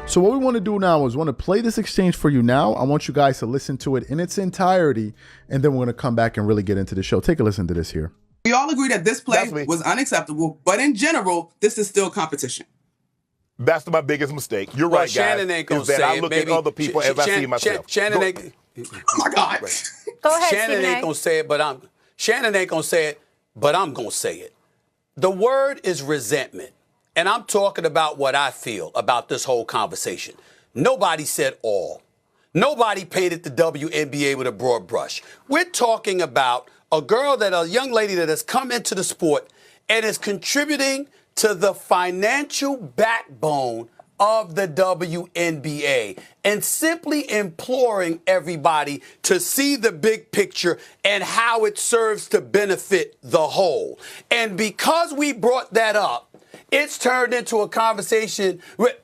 So what we want to do now is want to play this exchange for you now. I want you guys to listen to it in its entirety, and then we're going to come back and really get into the show. Take a listen to this here. We all agree that this play was unacceptable, but in general, this is still competition. That's my biggest mistake. You're right, guys. Shannon ain't gonna say I look at other people as I see myself. Shannon ain't. Oh my God. Go ahead, Shannon ain't gonna say it, but I'm. Shannon ain't gonna say it, but I'm gonna say it. The word is resentment, and I'm talking about what I feel about this whole conversation. Nobody said all. Nobody painted the WNBA with a broad brush. We're talking about a young lady that has come into the sport and is contributing to the financial backbone of the WNBA and simply imploring everybody to see the big picture and how it serves to benefit the whole. And because we brought that up, it's turned into a conversation with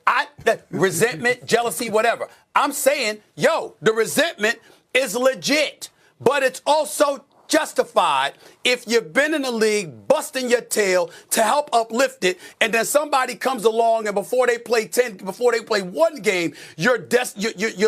resentment, jealousy, whatever. I'm saying, the resentment is legit, but it's also justified if you've been in the league busting your tail to help uplift it, and then somebody comes along and before they play one game, you're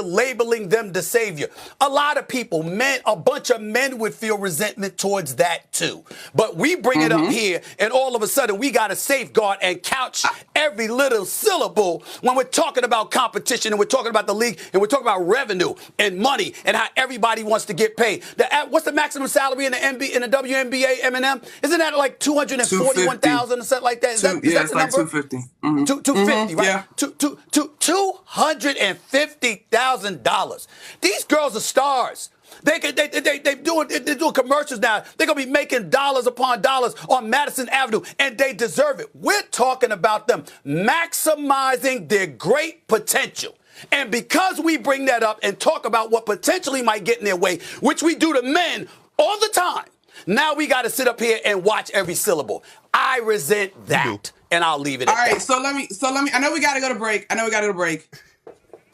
labeling them the savior. A lot of people, a bunch of men would feel resentment towards that too. But we bring it up here, and all of a sudden we got to safeguard and couch every little syllable when we're talking about competition and we're talking about the league and we're talking about revenue and money and how everybody wants to get paid. What's the maximum salary in the WNBA, Eminem? Isn't that like 241,000 or something like that? Is that it's the like number? 250. 250, right? Yeah. $250,000. These girls are stars. They're doing commercials now. They're gonna be making dollars upon dollars on Madison Avenue, and they deserve it. We're talking about them maximizing their great potential. And because we bring that up and talk about what potentially might get in their way, which we do to men all the time, now we got to sit up here and watch every syllable. I resent that, and I'll leave it at that. All right, so let me. I know we got to go to break.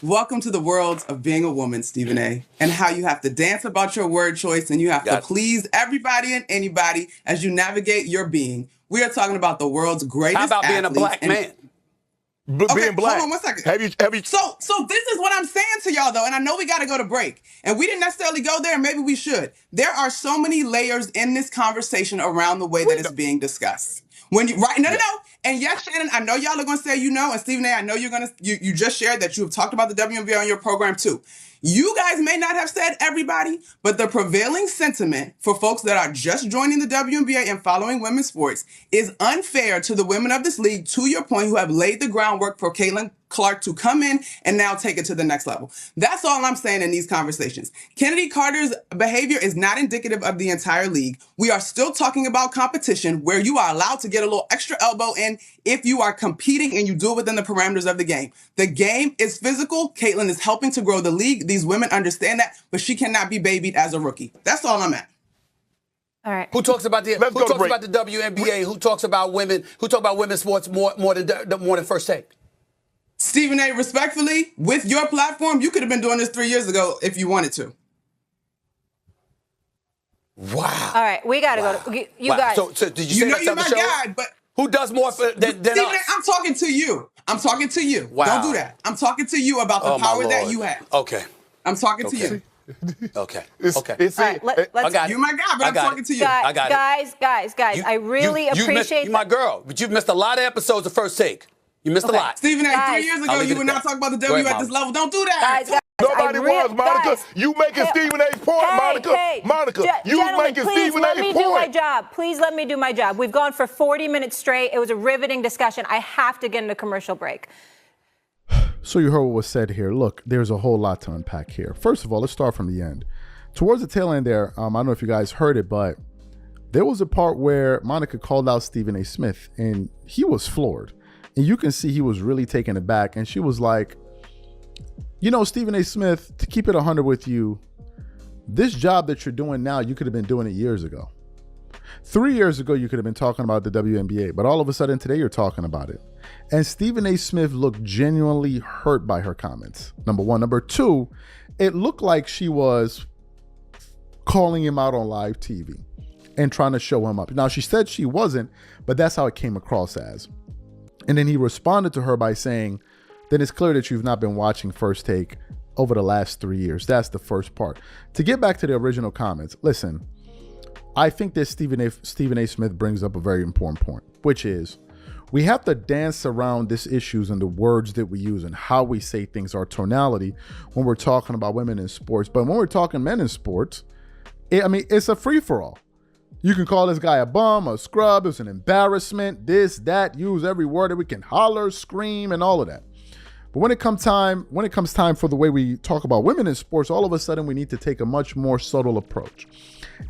Welcome to the world of being a woman, Stephen A., and how you have to dance about your word choice and you have to please everybody and anybody as you navigate your being. We are talking about the world's greatest How about being a black man? Being black. Hold on 1 second. Have you? So this is what I'm saying to y'all, though, and I know we got to go to break, and we didn't necessarily go there. Maybe we should. There are so many layers in this conversation around the way that it's being discussed. No. And yes, Shannon, I know y'all are going to say and Stephen A., I know you just shared that you have talked about the WNBA on your program too. You guys may not have said everybody, but the prevailing sentiment for folks that are just joining the WNBA and following women's sports is unfair to the women of this league, to your point, who have laid the groundwork for Caitlin Clark to come in and now take it to the next level. That's all I'm saying in these conversations. Kennedy Carter's behavior is not indicative of the entire league. We are still talking about competition where you are allowed to get a little extra elbow in if you are competing and you do it within the parameters of the game. The game is physical. Caitlin is helping to grow the league. These women understand that, but she cannot be babied as a rookie. That's all I'm at. All right. Who talks about the WNBA? Who talks about women? Who talk about women's sports more than First Take? Stephen A., respectfully, with your platform, you could have been doing this 3 years ago if you wanted to. Wow. All right, we got to go. You guys. So did you say that you're my guy, but who does more than Stephen us? A., I'm talking to you. Wow. Don't do that. I'm talking to you about the power that you have. Okay. I'm talking to you. Okay. All right, let's. You're my guy, but I'm talking to you. Guys, I really appreciate you my girl, but you've missed a lot of episodes of First Take. You missed a lot. Stephen A., 3 years ago, you would not talk about the W at this level. Don't do that. Guys, Nobody was, Monica. You making Stephen A's point, Monica. Monica, you making Stephen A's point. Please let me do my job. Please let me do my job. We've gone for 40 minutes straight. It was a riveting discussion. I have to get into commercial break. So you heard what was said here. Look, there's a whole lot to unpack here. First of all, let's start from the end. Towards the tail end there, I don't know if you guys heard it, but there was a part where Monica called out Stephen A. Smith, and he was floored. And you can see he was really taken aback. And she was like, Stephen A. Smith, to keep it 100 with you, this job that you're doing now, you could have been doing it years ago. 3 years ago, you could have been talking about the WNBA, but all of a sudden today you're talking about it. And Stephen A. Smith looked genuinely hurt by her comments. Number one. Number two, it looked like she was calling him out on live TV and trying to show him up. Now, she said she wasn't, but that's how it came across as. And then he responded to her by saying then it's clear that you've not been watching First Take over the last 3 years. That's the first part. To get back to the original comments, listen, I think that Stephen A. Smith brings up a very important point, which is we have to dance around these issues and the words that we use and how we say things, our tonality, when we're talking about women in sports. But when we're talking men in sports, it's a free-for-all. You can call this guy a bum, a scrub, it's an embarrassment, this, that, use every word that we can holler, scream, and all of that. But when it comes time for the way we talk about women in sports, all of a sudden we need to take a much more subtle approach.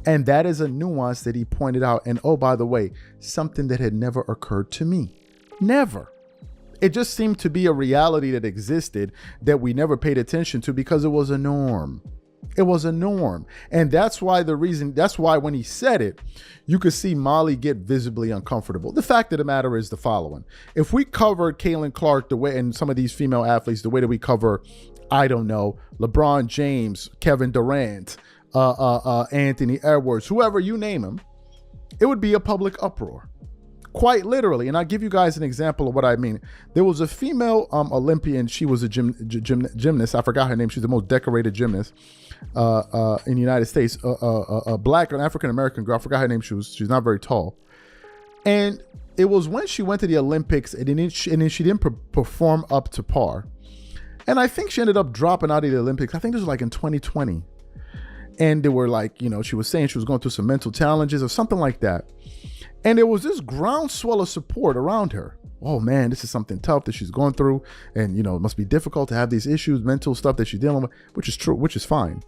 And that is a nuance that he pointed out. And oh, by the way, something that had never occurred to me. Never. It just seemed to be a reality that existed that we never paid attention to because it was a norm. It was a norm. And that's why when he said it, you could see Molly get visibly uncomfortable. The fact of the matter is the following. If we covered Caitlin Clark the way, and some of these female athletes, the way that we cover, I don't know, LeBron James, Kevin Durant, Anthony Edwards, whoever you name him, it would be a public uproar. Quite literally. And I'll give you guys an example of what I mean. There was a female Olympian. She was a gymnast. I forgot her name. She's the most decorated gymnast in the United States. A black and African-American girl. I forgot her name. She's not very tall. And it was when she went to the Olympics and then she didn't perform up to par. And I think she ended up dropping out of the Olympics. I think this was like in 2020. And they were like, she was saying she was going through some mental challenges or something like that. And there was this groundswell of support around her. Oh man, this is something tough that she's going through. And, it must be difficult to have these issues, mental stuff that she's dealing with, which is true, which is fine.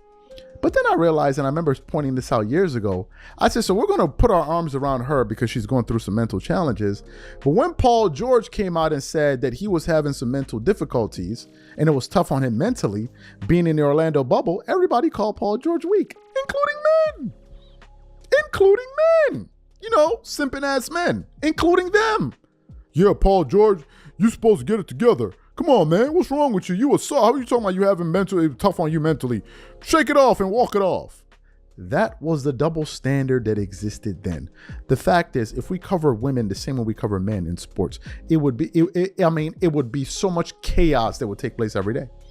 But then I realized, and I remember pointing this out years ago, I said, so we're going to put our arms around her because she's going through some mental challenges. But when Paul George came out and said that he was having some mental difficulties and it was tough on him mentally, being in the Orlando bubble, everybody called Paul George weak, including men. Simping ass men, including them. Yeah, Paul George, you supposed to get it together. Come on, man. What's wrong with you? You a soft. How are you talking about you having tough on you mentally? Shake it off and walk it off. That was the double standard that existed then. The fact is, if we cover women the same way we cover men in sports, it would be so much chaos that would take place every day.